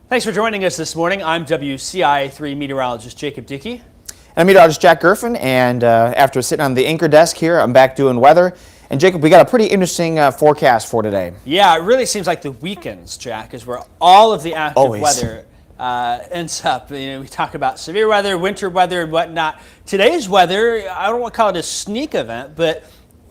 Thanks for joining us this morning. I'm WCIA3 meteorologist Jacob Dickey. And I'm meteorologist Jack Gerfen, and after sitting on the anchor desk here, I'm back doing weather. And Jacob, we got a pretty interesting forecast for today. Yeah, it really seems like the weekends, Jack, is where all of the active Always. weather ends up. We talk about severe weather, winter weather, and whatnot. Today's weather, I don't want to call it a sneak event, but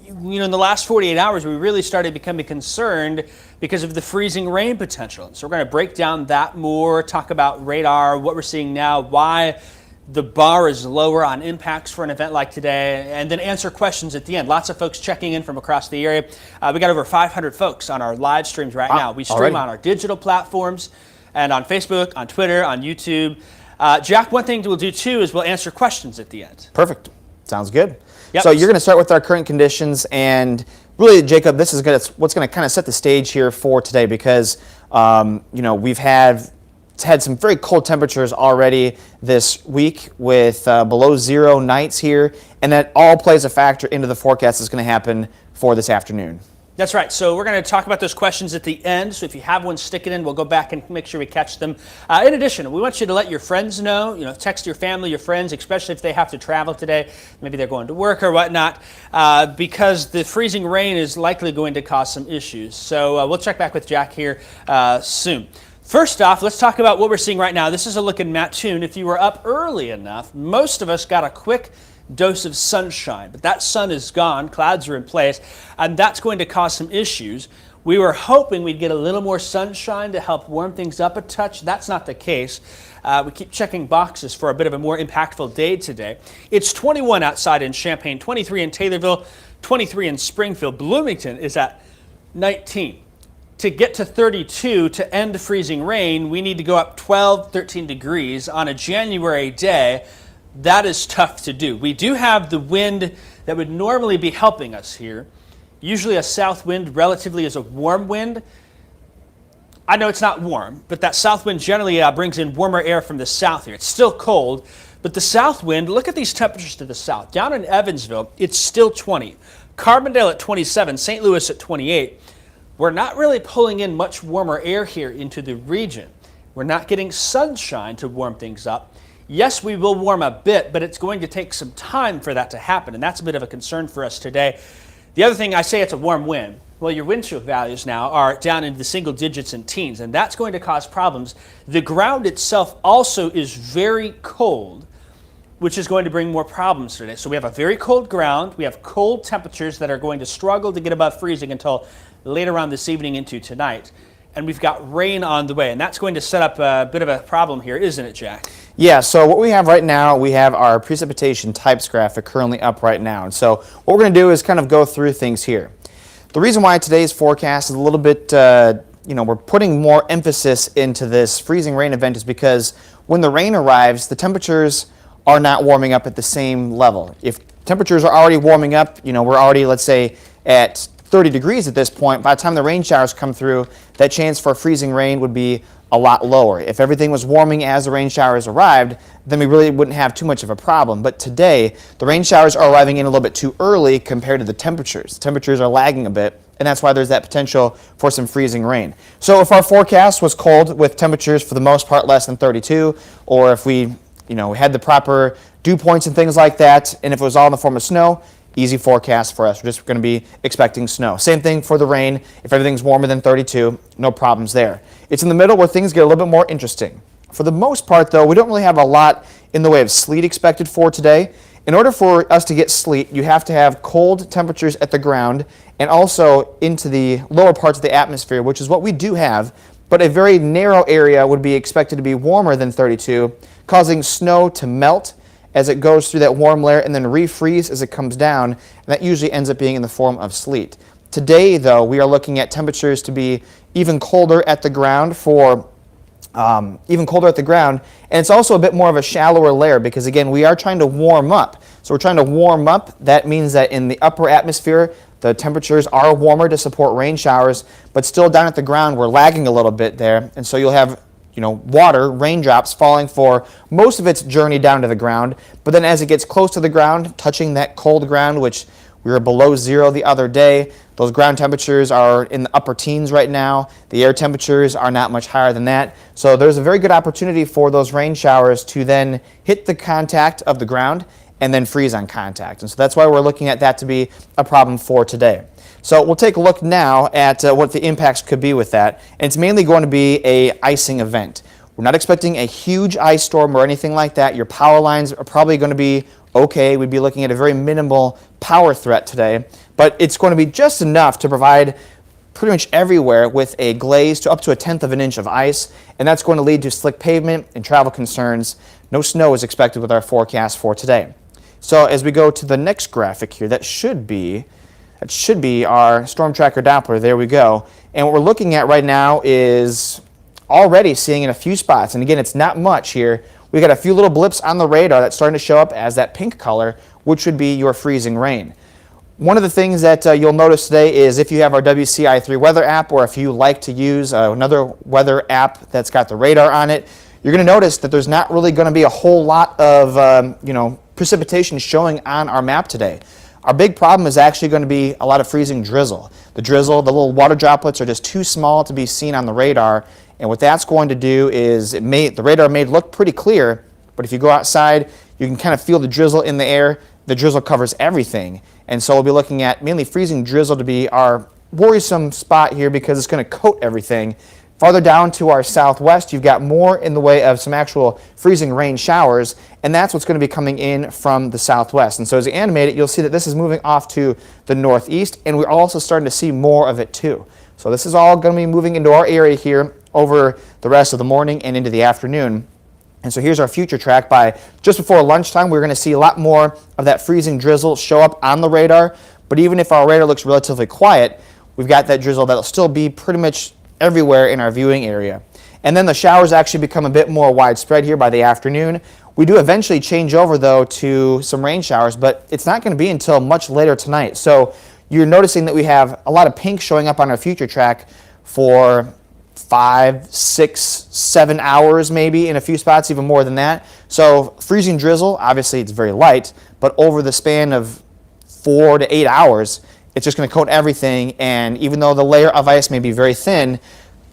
in the last 48 hours, we really started becoming concerned because of the freezing rain potential. So we're going to break down that more, talk about radar, what we're seeing now, why the bar is lower on impacts for an event like today, and then answer questions at the end. Lots of folks checking in from across the area. We got over 500 folks on our live streams right now. We stream already on our digital platforms and on Facebook, on Twitter, on YouTube. Jack, one thing we'll do too is we'll answer questions at the end. Perfect. Sounds good. Yep. So you're going to start with our current conditions, and really, Jacob, this is what's going to kind of set the stage here for today because we've had some very cold temperatures already this week with below zero nights here, and that all plays a factor into the forecast that's going to happen for this afternoon. That's right. So we're going to talk about those questions at the end. So if you have one, stick it in. We'll go back and make sure we catch them. In addition, we want you to let your friends know, text your family, your friends, especially if they have to travel today. Maybe they're going to work or whatnot, because the freezing rain is likely going to cause some issues. So we'll check back with Jack here soon. First off, let's talk about what we're seeing right now. This is a look in Mattoon. If you were up early enough, most of us got a quick dose of sunshine, but that sun is gone, clouds are in place, and that's going to cause some issues. We were hoping we'd get a little more sunshine to help warm things up a touch. That's not the case. We keep checking boxes for a bit of a more impactful day today. It's 21 outside in Champaign, 23 in Taylorville, 23 in Springfield. Bloomington is at 19. To get to 32 to end freezing rain, we need to go up 12, 13 degrees on a January day. That is tough to do. We do have the wind that would normally be helping us here. Usually a south wind relatively is a warm wind. I know it's not warm, but that south wind generally brings in warmer air from the south here. It's still cold, but the south wind, look at these temperatures to the south. Down in Evansville, it's still 20. Carbondale at 27, St. Louis at 28. We're not really pulling in much warmer air here into the region. We're not getting sunshine to warm things up. Yes, we will warm a bit, but it's going to take some time for that to happen, and that's a bit of a concern for us today. The other thing, I say it's a warm wind. Well, your wind chill values now are down into the single digits and teens, and that's going to cause problems. The ground itself also is very cold, which is going to bring more problems today. So we have a very cold ground. We have cold temperatures that are going to struggle to get above freezing until later on this evening into tonight. And we've got rain on the way, and that's going to set up a bit of a problem here, isn't it, Jack? Yeah, so what we have right now, we have our precipitation types graphic currently up right now. And so what we're going to do is kind of go through things here. The reason why today's forecast is a little bit, we're putting more emphasis into this freezing rain event is because when the rain arrives, the temperatures are not warming up at the same level. If temperatures are already warming up, we're already, let's say, at 30 degrees at this point. By the time the rain showers come through, that chance for freezing rain would be a lot lower. If everything was warming as the rain showers arrived, then we really wouldn't have too much of a problem. But today, the rain showers are arriving in a little bit too early compared to the temperatures. Temperatures are lagging a bit, and that's why there's that potential for some freezing rain. So if our forecast was cold with temperatures for the most part less than 32, or if we had the proper dew points and things like that, and if it was all in the form of snow, easy forecast for us. We're just going to be expecting snow. Same thing for the rain. If everything's warmer than 32, no problems there. It's in the middle where things get a little bit more interesting. For the most part, though, we don't really have a lot in the way of sleet expected for today. In order for us to get sleet, you have to have cold temperatures at the ground and also into the lower parts of the atmosphere, which is what we do have, but a very narrow area would be expected to be warmer than 32, causing snow to melt as it goes through that warm layer and then refreeze as it comes down, and that usually ends up being in the form of sleet. Today, though, we are looking at temperatures to be even colder at the ground and it's also a bit more of a shallower layer because, again, we are trying to warm up. So we're trying to warm up. That means that in the upper atmosphere, the temperatures are warmer to support rain showers, but still down at the ground, we're lagging a little bit there, and so you'll have water, raindrops falling for most of its journey down to the ground, but then as it gets close to the ground, touching that cold ground, which We were below 0 the other day. Those ground temperatures are in the upper teens right now. The air temperatures are not much higher than that. So there's a very good opportunity for those rain showers to then hit the contact of the ground and then freeze on contact. And so that's why we're looking at that to be a problem for today. So we'll take a look now at what the impacts could be with that. And it's mainly going to be an icing event. We're not expecting a huge ice storm or anything like that. Your power lines are probably going to be okay. We'd be looking at a very minimal power threat today, but it's going to be just enough to provide pretty much everywhere with a glaze to up to 1/10 of an inch of ice, and that's going to lead to slick pavement and travel concerns. No snow is expected with our forecast for today. So as we go to the next graphic here, that should be our storm tracker Doppler. There we go. And what we're looking at right now is already seeing in a few spots, and again, it's not much here. We got a few little blips on the radar that's starting to show up as that pink color, which would be your freezing rain. One of the things that you'll notice today is if you have our WCI3 weather app, or if you like to use another weather app that's got the radar on it, you're going to notice that there's not really going to be a whole lot of precipitation showing on our map today. Our big problem is actually going to be a lot of freezing drizzle. The drizzle, the little water droplets are just too small to be seen on the radar, and what that's going to do is the radar may look pretty clear, but if you go outside, you can kind of feel the drizzle in the air. The drizzle covers everything, and so we'll be looking at mainly freezing drizzle to be our worrisome spot here because it's going to coat everything. Farther down to our southwest, you've got more in the way of some actual freezing rain showers, and that's what's going to be coming in from the southwest. And so as you animate it, you'll see that this is moving off to the northeast, and we're also starting to see more of it too. So this is all going to be moving into our area here over the rest of the morning and into the afternoon. And so here's our future track. By just before lunchtime, we're going to see a lot more of that freezing drizzle show up on the radar. But even if our radar looks relatively quiet, we've got that drizzle that'll still be pretty much everywhere in our viewing area. And then the showers actually become a bit more widespread here by the afternoon. We do eventually change over, though, to some rain showers, but it's not going to be until much later tonight. So you're noticing that we have a lot of pink showing up on our future track for 5, 6, 7 hours maybe, in a few spots even more than that. So freezing drizzle, obviously it's very light, but over the span of 4 to 8 hours, it's just going to coat everything, and even though the layer of ice may be very thin,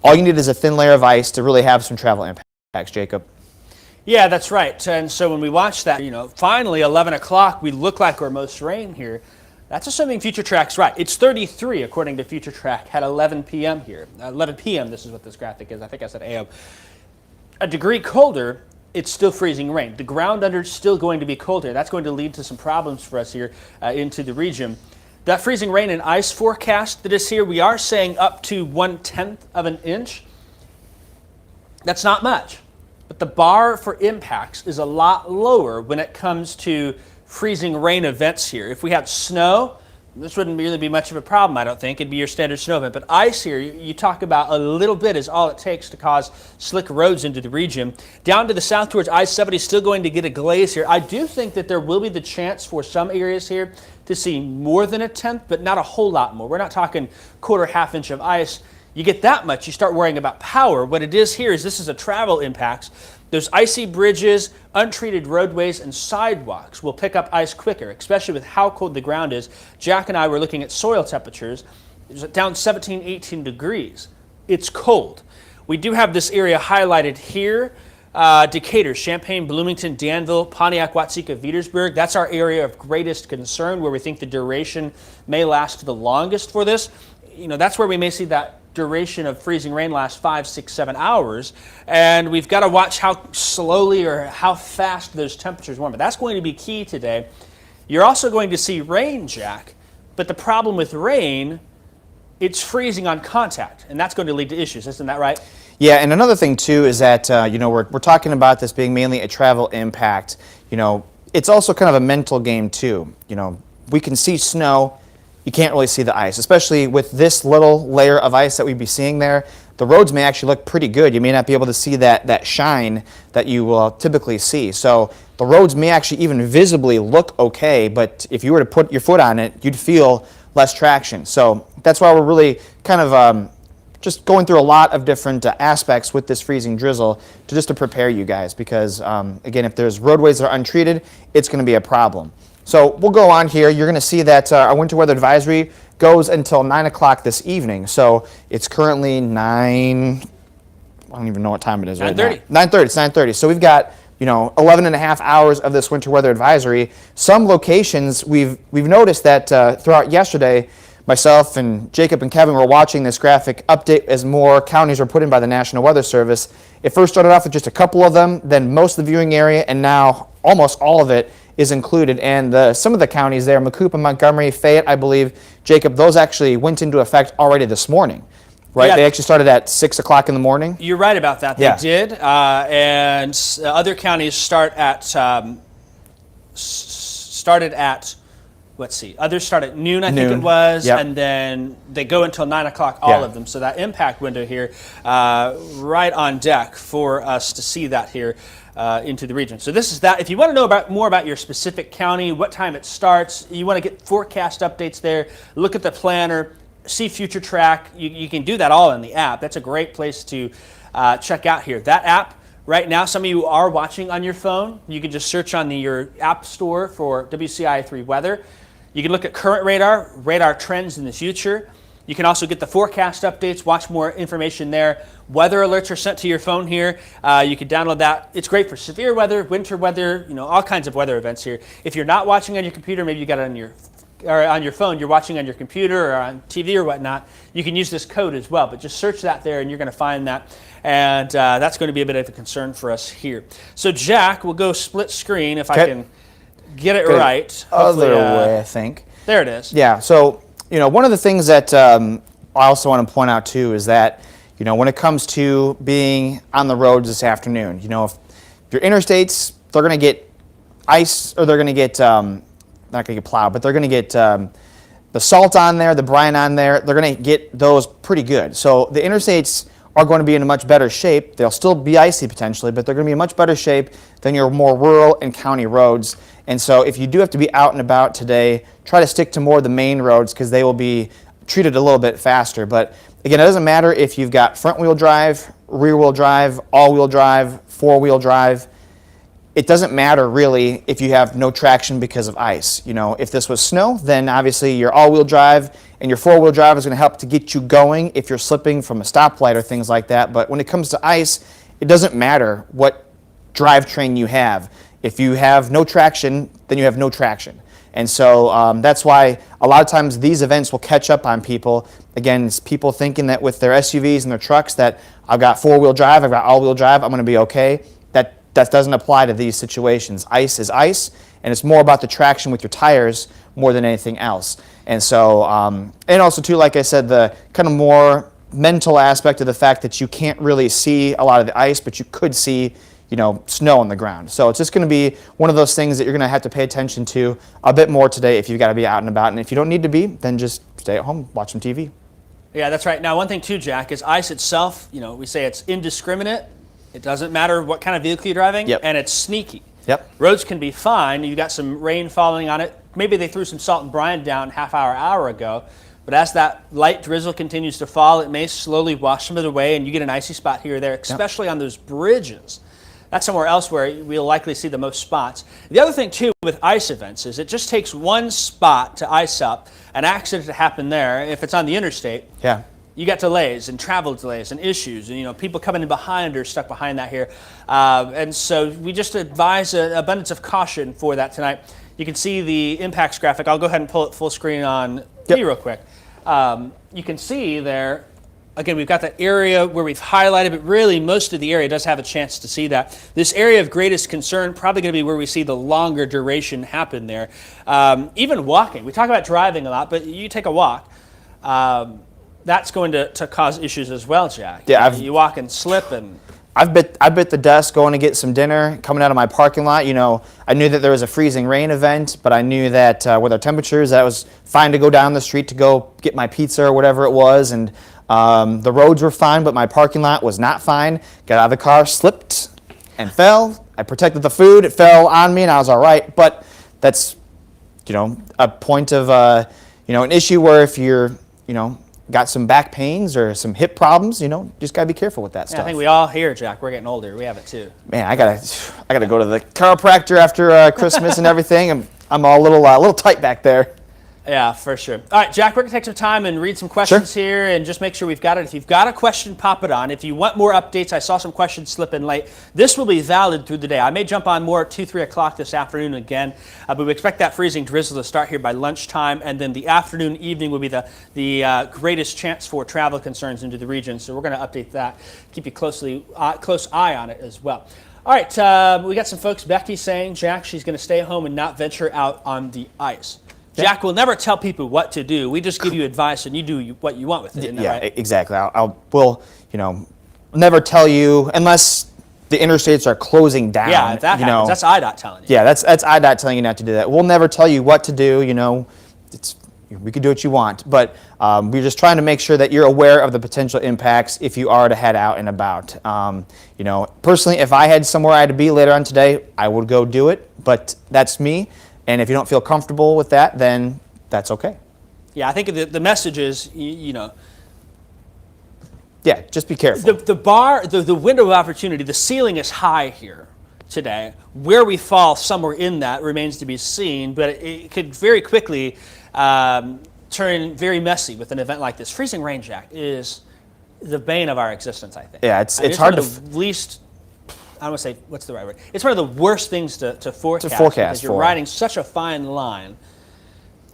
all you need is a thin layer of ice to really have some travel impacts, Jacob. Yeah, that's right. And so when we watch that, finally 11 o'clock, we look like we're most rain here. That's assuming Future Track's right. It's 33 according to Future Track at 11 p.m. here. 11 p.m. This is what this graphic is. I think I said a.m. A degree colder, it's still freezing rain. The ground under is still going to be colder. That's going to lead to some problems for us here into the region. That freezing rain and ice forecast that is here, we are saying up to 1/10 of an inch. That's not much, but the bar for impacts is a lot lower when it comes to freezing rain events here. If we had snow, this wouldn't really be much of a problem, I don't think. It'd be your standard snow event. But ice here, you talk about a little bit is all it takes to cause slick roads into the region. Down to the south towards I-70 is still going to get a glaze here. I do think that there will be the chance for some areas here to see more than 1/10, but not a whole lot more. We're not talking quarter, half inch of ice. You get that much, you start worrying about power. What it is here is this is a travel impacts. Those icy bridges, untreated roadways, and sidewalks will pick up ice quicker, especially with how cold the ground is. Jack and I were looking at soil temperatures. It's down 17, 18 degrees. It's cold. We do have this area highlighted here. Decatur, Champaign, Bloomington, Danville, Pontiac, Watseka, Petersburg. That's our area of greatest concern where we think the duration may last the longest for this. That's where we may see that duration of freezing rain last 5, 6, 7 hours, and we've got to watch how slowly or how fast those temperatures warm. But that's going to be key today. You're also going to see rain, Jack, but the problem with rain, it's freezing on contact, and that's going to lead to issues. Isn't that right? Yeah, and another thing too is that we're talking about this being mainly a travel impact. It's also kind of a mental game too. We can see snow. You can't really see the ice, especially with this little layer of ice that we'd be seeing there. The roads may actually look pretty good. You may not be able to see that shine that you will typically see. So the roads may actually even visibly look okay, but if you were to put your foot on it, you'd feel less traction. So that's why we're really kind of just going through a lot of different aspects with this freezing drizzle to prepare you guys, because again, if there's roadways that are untreated, it's going to be a problem. So we'll go on here. You're going to see that our winter weather advisory goes until 9 o'clock this evening. So it's currently 9, I don't even know what time it is right now. 9:30. It's 9:30. So we've got 11 and a half hours of this winter weather advisory. Some locations, we've noticed that throughout yesterday, myself and Jacob and Kevin were watching this graphic update as more counties were put in by the National Weather Service. It first started off with just a couple of them, then most of the viewing area, and now almost all of it is included. And some of the counties there, Macomb, Montgomery, Fayette, I believe, Jacob, those actually went into effect already this morning. Right, yeah. They actually started at 6 o'clock in the morning. You're right about that. They did, and other counties started at. Others start at noon, I think it was, and then they go until 9 o'clock, all of them. So that impact window here, right on deck for us to see that here into the region. So this is that. If you want to know more about your specific county, what time it starts, you want to get forecast updates there, look at the planner, see future track. You can do that all in the app. That's a great place to check out here. That app, right now, some of you are watching on your phone. You can just search on your app store for WCIA3 weather. You can look at current radar trends in the future. You can also get the forecast updates, watch more information there. Weather alerts are sent to your phone here. You can download that. It's great for severe weather, winter weather, all kinds of weather events here. If you're not watching on your computer, maybe you got it on your phone, you're watching on your computer or on TV or whatnot, you can use this code as well. But just search that there and you're going to find that. And that's going to be a bit of a concern for us here. So Jack, we'll go split screen if I can get it right. Other way, I think. There it is. Yeah, so one of the things that I also want to point out too is that when it comes to being on the roads this afternoon, if your interstates, they're going to get ice, or they're going to get not going to get plowed, but they're going to get the salt on there, the brine on there. They're going to get those pretty good. So the interstates are going to be in a much better shape. They'll still be icy potentially, but they're going to be in much better shape than your more rural and county roads. And so if you do have to be out and about today, try to stick to more of the main roads because they will be treated a little bit faster. But again, it doesn't matter if you've got front-wheel drive, rear-wheel drive, all-wheel drive, four-wheel drive. It doesn't matter really if you have no traction because of ice. If this was snow, then obviously your all-wheel drive and your four-wheel drive is going to help to get you going if you're slipping from a stoplight or things like that. But when it comes to ice, it doesn't matter what drivetrain you have. If you have no traction, then you have no traction. And so that's why a lot of times these events will catch up on people. Again, it's people thinking that with their SUVs and their trucks that I've got four-wheel drive, I've got all-wheel drive, I'm going to be okay. That doesn't apply to these situations. Ice is ice, and it's more about the traction with your tires more than anything else. And so, and also too, like I said, the kind of more mental aspect of the fact that you can't really see a lot of the ice, but you could see, snow on the ground. So it's just going to be one of those things that you're going to have to pay attention to a bit more today if you've got to be out and about. And if you don't need to be, then just stay at home, watch some TV. Yeah, that's right. Now, one thing too, Jack, is ice itself, we say it's indiscriminate. It doesn't matter what kind of vehicle you're driving, and it's sneaky. Roads can be fine. You got some rain falling on it. Maybe they threw some salt and brine down hour ago. But as that light drizzle continues to fall, it may slowly wash some of it away, and you get an icy spot here or there, especially on those bridges. That's somewhere else where we'll likely see the most spots. The other thing, too, with ice events is it just takes one spot to ice up, an accident to happen there. If it's on the interstate, you got delays and travel delays and issues, and people coming in behind or stuck behind that here. And so we just advise an abundance of caution for that tonight. You can see the impacts graphic. I'll go ahead and pull it full screen on me real quick. You can see there, again, we've got that area where we've highlighted, but really most of the area does have a chance to see that. This area of greatest concern probably going to be where we see the longer duration happen there. Even walking. We talk about driving a lot, but you take a walk. That's going to cause issues as well, Jack. Yeah, you walk and slip, and I bit the dust going to get some dinner coming out of my parking lot. I knew that there was a freezing rain event, but I knew that with our temperatures, that it was fine to go down the street to go get my pizza or whatever it was, and the roads were fine, but my parking lot was not fine. Got out of the car, slipped, and fell. I protected the food. It fell on me, and I was all right. But that's, a point of, an issue where if you're, got some back pains or some hip problems, just gotta be careful with that stuff. I think we all here, Jack. We're getting older. We have it too. Man, I gotta go to the chiropractor after Christmas and everything. And I'm all a little tight back there. Yeah, for sure. All right, Jack, we're going to take some time and read some questions here and just make sure we've got it. If you've got a question, pop it on. If you want more updates, I saw some questions slip in late. This will be valid through the day. I may jump on more at 2, 3 o'clock this afternoon again, but we expect that freezing drizzle to start here by lunchtime, and then the afternoon, evening will be the greatest chance for travel concerns into the region. So we're going to update that, keep you close eye on it as well. All right, we got some folks. Becky saying, Jack, she's going to stay home and not venture out on the ice. Jack will never tell people what to do. We just give you advice, and you do what you want with it. Yeah, right? Exactly. We'll never tell you unless the interstates are closing down. Yeah, if that happens, that's IDOT telling you. Yeah, that's IDOT telling you not to do that. We'll never tell you what to do. We can do what you want, but we're just trying to make sure that you're aware of the potential impacts if you are to head out and about. Personally, if I had somewhere I had to be later on today, I would go do it, but that's me. And if you don't feel comfortable with that, then that's okay. Yeah, I think the message is, Yeah, just be careful. The window of opportunity, the ceiling is high here today. Where we fall somewhere in that remains to be seen, but it could very quickly turn very messy with an event like this. Freezing rain, Jack, is the bane of our existence, I think. Yeah, it's hard to... I don't want to say, what's the right word? It's one of the worst things to forecast. Because you're riding such a fine line.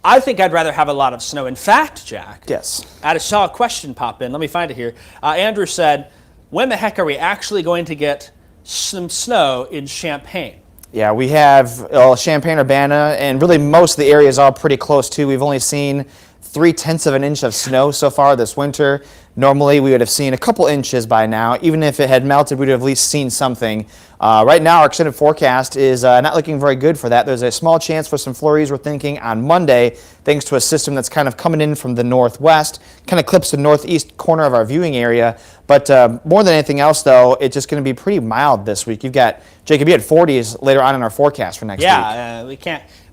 I think I'd rather have a lot of snow. In fact, Jack, yes. I saw a question pop in. Let me find it here. Andrew said, when the heck are we actually going to get some snow in Champaign? Yeah, we have Champaign-Urbana, and really most of the area is all pretty close too. We've only seen 0.3 of an inch of snow so far this winter. Normally, we would have seen a couple inches by now. Even if it had melted, we would have at least seen something. Right now, our extended forecast is not looking very good for that. There's a small chance for some flurries, we're thinking, on Monday, thanks to a system that's kind of coming in from the northwest, kind of clips the northeast corner of our viewing area. But more than anything else, though, it's just going to be pretty mild this week. You've got, Jacob, you had 40s later on in our forecast for next week. Yeah,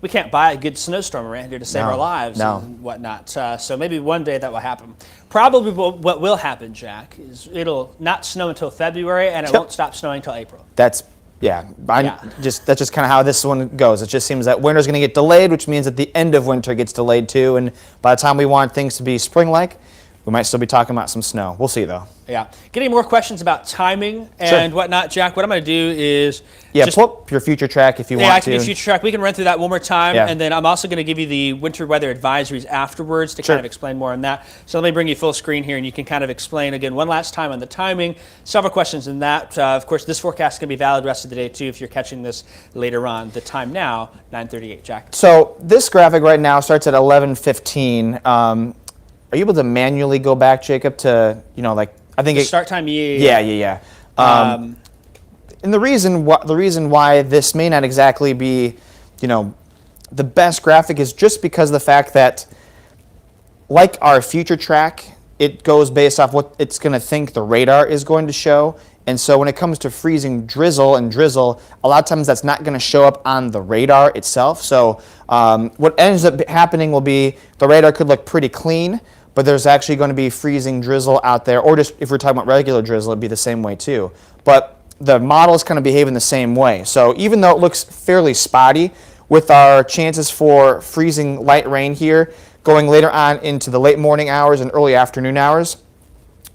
we can't buy a good snowstorm around here to save our lives and whatnot. So maybe one day that will happen. Probably what will happen, Jack, is it'll not snow until February, and it won't stop snowing until April. That's just kind of how this one goes. It just seems that winter's going to get delayed, which means that the end of winter gets delayed too. And by the time we want things to be spring-like, we might still be talking about some snow. We'll see, though. Yeah. Getting more questions about timing and whatnot, Jack. What I'm going to do is pull up your future track if you want to. Yeah, I can do future track. We can run through that one more time, and then I'm also going to give you the winter weather advisories afterwards to kind of explain more on that. So let me bring you full screen here, and you can kind of explain again one last time on the timing. Several questions in that. Of course, this forecast is going to be valid the rest of the day too if you're catching this later on. The time now, 9:38, Jack. So this graphic right now starts at 11:15. Are you able to manually go back, Jacob, to I think start time? Yeah. And the reason why this may not exactly be, the best graphic is just because of the fact that, like our future track, it goes based off what it's going to think the radar is going to show. And so when it comes to freezing drizzle, a lot of times that's not going to show up on the radar itself. So what ends up happening will be the radar could look pretty clean, but there's actually going to be freezing drizzle out there, or just if we're talking about regular drizzle, it'd be the same way too. But the models kind of behave in the same way. So even though it looks fairly spotty, with our chances for freezing light rain here going later on into the late morning hours and early afternoon hours,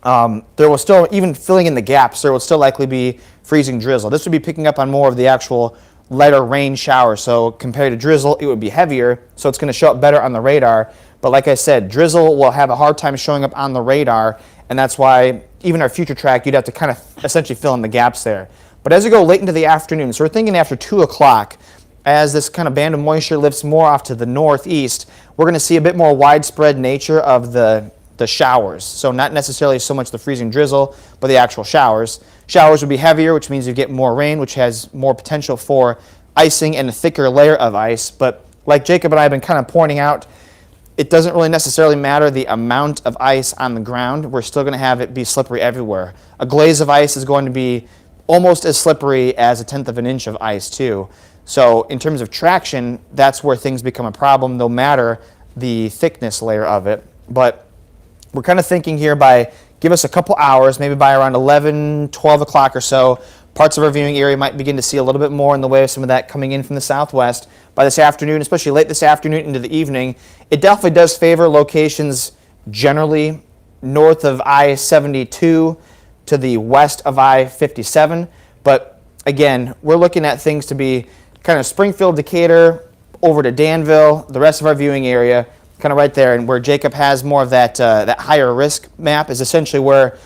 there will still, even filling in the gaps, there will still likely be freezing drizzle. This would be picking up on more of the actual lighter rain showers. So compared to drizzle, it would be heavier, so it's going to show up better on the radar. But like I said, drizzle will have a hard time showing up on the radar, and that's why even our future track, you'd have to kind of essentially fill in the gaps there. But as we go late into the afternoon, so we're thinking after 2 o'clock, as this kind of band of moisture lifts more off to the northeast, we're going to see a bit more widespread nature of the showers. So not necessarily so much the freezing drizzle, but the actual showers. Showers would be heavier, which means you get more rain, which has more potential for icing and a thicker layer of ice. But like Jacob and I have been kind of pointing out, it doesn't really necessarily matter the amount of ice on the ground. We're still going to have it be slippery everywhere. A glaze of ice is going to be almost as slippery as 1/10 of an inch of ice too. So in terms of traction, that's where things become a problem, no matter the thickness layer of it. But we're kind of thinking here give us a couple hours, maybe by around 11, 12 o'clock or so, parts of our viewing area might begin to see a little bit more in the way of some of that coming in from the southwest by this afternoon, especially late this afternoon into the evening. It definitely does favor locations generally north of I-72 to the west of I-57. But again, we're looking at things to be kind of Springfield, Decatur, over to Danville, the rest of our viewing area, kind of right there. And where Jacob has more of that, that higher risk map is essentially where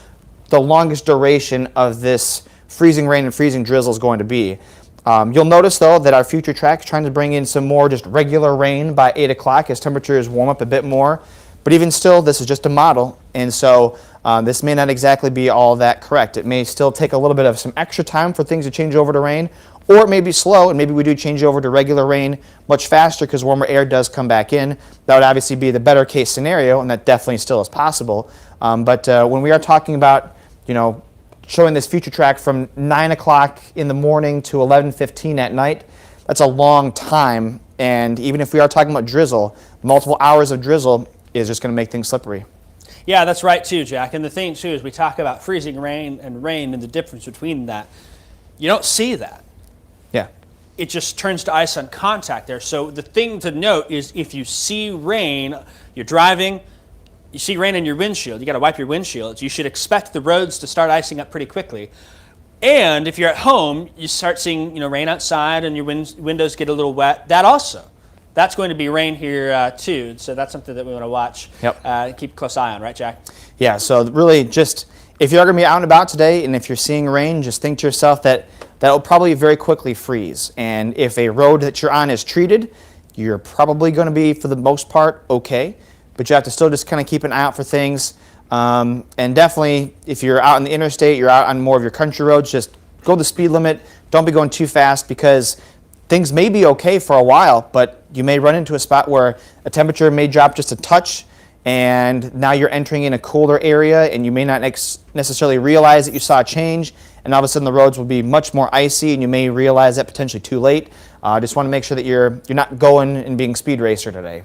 the longest duration of this freezing rain and freezing drizzle is going to be. You'll notice, though, that our future track is trying to bring in some more just regular rain by 8 o'clock as temperatures warm up a bit more. But even still, this is just a model, and so this may not exactly be all that correct. It may still take a little bit of some extra time for things to change over to rain, or it may be slow, and maybe we do change over to regular rain much faster because warmer air does come back in. That would obviously be the better case scenario, and that definitely still is possible. But when we are talking about, showing this future track from 9 o'clock in the morning to 11:15 at night, that's a long time. And even if we are talking about drizzle, multiple hours of drizzle is just going to make things slippery. Yeah, that's right too, Jack. And the thing too is we talk about freezing rain and the difference between that. You don't see that. Yeah. It just turns to ice on contact there. So the thing to note is if you see rain, you're driving, you see rain in your windshield, you got to wipe your windshield. You should expect the roads to start icing up pretty quickly. And if you're at home, you start seeing rain outside and your windows get a little wet. That's going to be rain here too. So that's something that we want to watch. Yep. Keep a close eye on, right, Jack? Yeah. So really, just if you're going to be out and about today, and if you're seeing rain, just think to yourself that will probably very quickly freeze. And if a road that you're on is treated, you're probably going to be, for the most part, okay. But you have to still just kind of keep an eye out for things. And definitely, if you're out on the interstate, you're out on more of your country roads, just go the speed limit. Don't be going too fast because things may be okay for a while, but you may run into a spot where a temperature may drop just a touch, and now you're entering in a cooler area, and you may not necessarily realize that you saw a change, and all of a sudden the roads will be much more icy, and you may realize that potentially too late. Just want to make sure that you're not going and being speed racer today.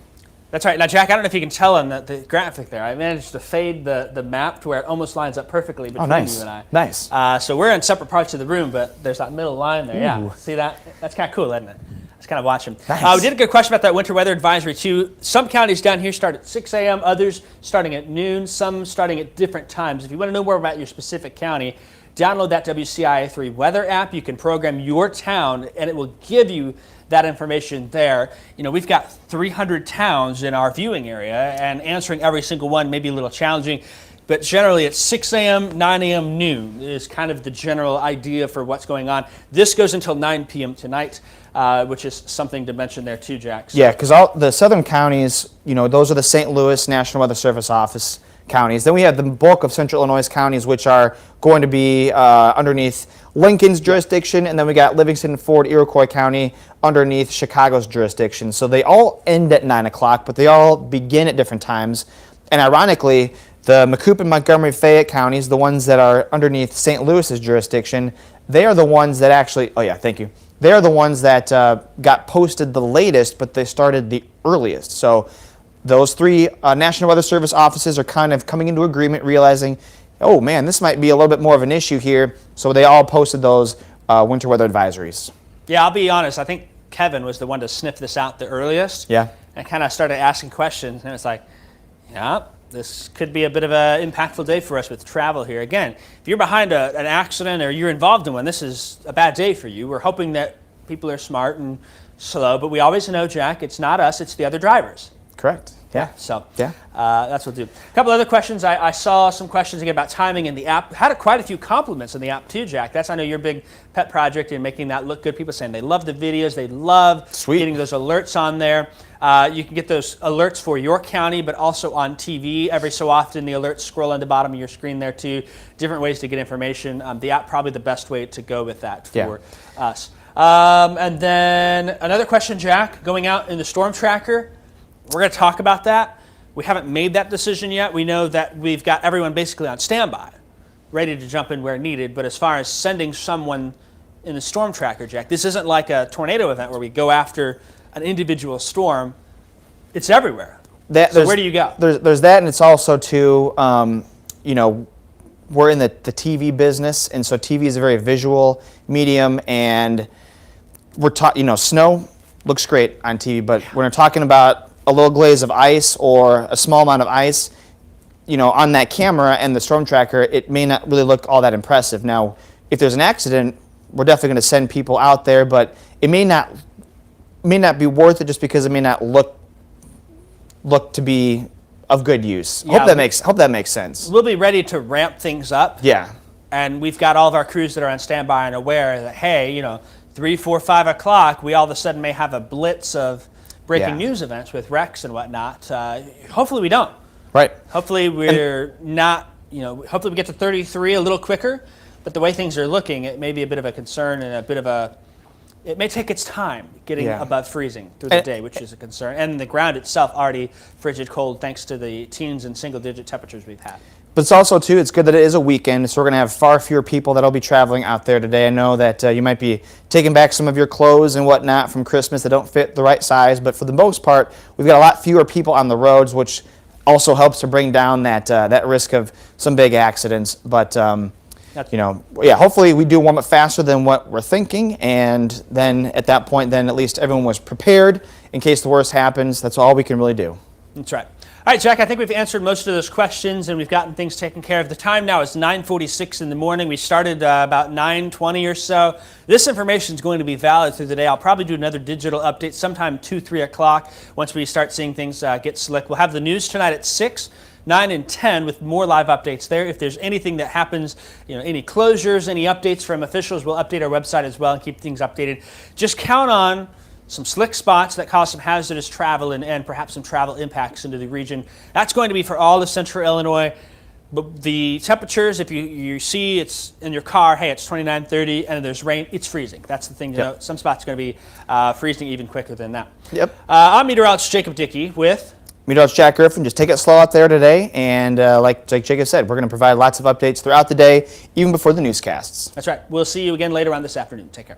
That's right. Now, Jack, I don't know if you can tell on the graphic there. I managed to fade the map to where it almost lines up perfully between you and I. Nice. So we're in separate parts of the room, but there's that middle line there. Ooh. Yeah. See that? That's kind of cool, isn't it? Let's kind of watch them. Nice. We did a good question about that winter weather advisory, too. Some counties down here start at 6 a.m., others starting at noon, some starting at different times. If you want to know more about your specific county, download that WCIA3 weather app. You can program your town, and it will give you that information there. We've got 300 towns in our viewing area, and answering every single one may be a little challenging, but generally it's 6 a.m., 9 a.m., noon is kind of the general idea for what's going on. This goes until 9 p.m. tonight, which is something to mention there too, Jack. So, yeah, because all the southern counties, those are the St. Louis National Weather Service Office counties. Then we have the bulk of central Illinois counties, which are going to be underneath Lincoln's jurisdiction, and then we got Livingston, Ford, Iroquois County underneath Chicago's jurisdiction. So they all end at 9 o'clock, but they all begin at different times. And ironically, the Macoupin, Montgomery, Fayette counties, the ones that are underneath St. Louis's jurisdiction, they are the ones that actually, they are the ones that got posted the latest, but they started the earliest. So those three National Weather Service offices are kind of coming into agreement, realizing, oh man, this might be a little bit more of an issue here. So they all posted those winter weather advisories. Yeah, I'll be honest. I think Kevin was the one to sniff this out the earliest. Yeah. And kind of started asking questions, and it's like, yeah, this could be a bit of an impactful day for us with travel here. Again, if you're behind an accident or you're involved in one, this is a bad day for you. We're hoping that people are smart and slow, but we always know, Jack, it's not us, it's the other drivers. Correct. Yeah. So yeah, that's what we'll do. A couple other questions. I saw some questions again about timing in the app. Had quite a few compliments in the app too, Jack. That's, I know, your big pet project in making that look good. People saying they love the videos. They love getting those alerts on there. You can get those alerts for your county, but also on TV. Every so often, the alerts scroll on the bottom of your screen there too. Different ways to get information. The app probably the best way to go with that for us. And then another question, Jack, going out in the storm tracker. We're going to talk about that. We haven't made that decision yet. We know that we've got everyone basically on standby, ready to jump in where needed. But as far as sending someone in the storm tracker, Jack, this isn't like a tornado event where we go after an individual storm. It's everywhere. So where do you go? There's that, and it's also too, we're in the TV business, and so TV is a very visual medium, and we're snow looks great on TV, but when we're talking about a little glaze of ice or a small amount of ice, on that camera and the storm tracker, it may not really look all that impressive. Now, if there's an accident, we're definitely going to send people out there, but it may not be worth it just because it may not look to be of good use. Yeah, Hope that makes sense. We'll be ready to ramp things up. Yeah. And we've got all of our crews that are on standby and aware that, hey, 3, 4, 5 o'clock, we all of a sudden may have a blitz of breaking news events with wrecks and whatnot. Hopefully we don't. Right. Hopefully we're not, hopefully we get to 33 a little quicker, but the way things are looking, it may be a bit of a concern and it may take its time getting above freezing through the day, which is a concern. And the ground itself already frigid cold thanks to the teens and single-digit temperatures we've had. But it's also, too, it's good that it is a weekend, so we're going to have far fewer people that'll be traveling out there today. I know that you might be taking back some of your clothes and whatnot from Christmas that don't fit the right size, but for the most part, we've got a lot fewer people on the roads, which also helps to bring down that risk of some big accidents. But hopefully we do warm up faster than what we're thinking, and then at that point, then at least everyone was prepared in case the worst happens. That's all we can really do. That's right. All right, Jack, I think we've answered most of those questions, and we've gotten things taken care of. The time now is 9:46 in the morning. We started about 9:20 or so. This information is going to be valid through the day. I'll probably do another digital update sometime 2, 3 o'clock once we start seeing things get slick. We'll have the news tonight at 6, 9, and 10 with more live updates there. If there's anything that happens, any closures, any updates from officials, we'll update our website as well and keep things updated. Just count on some slick spots that cause some hazardous travel and perhaps some travel impacts into the region. That's going to be for all of central Illinois. But the temperatures, if you see it's in your car, hey, it's 29, 30, and there's rain, it's freezing. That's the thing to note. Some spots are going to be freezing even quicker than that. Yep. I'm meteorologist Jacob Dickey with Meteorologist Jack Gerfen. Just take it slow out there today, and like Jacob said, we're going to provide lots of updates throughout the day, even before the newscasts. That's right. We'll see you again later on this afternoon. Take care.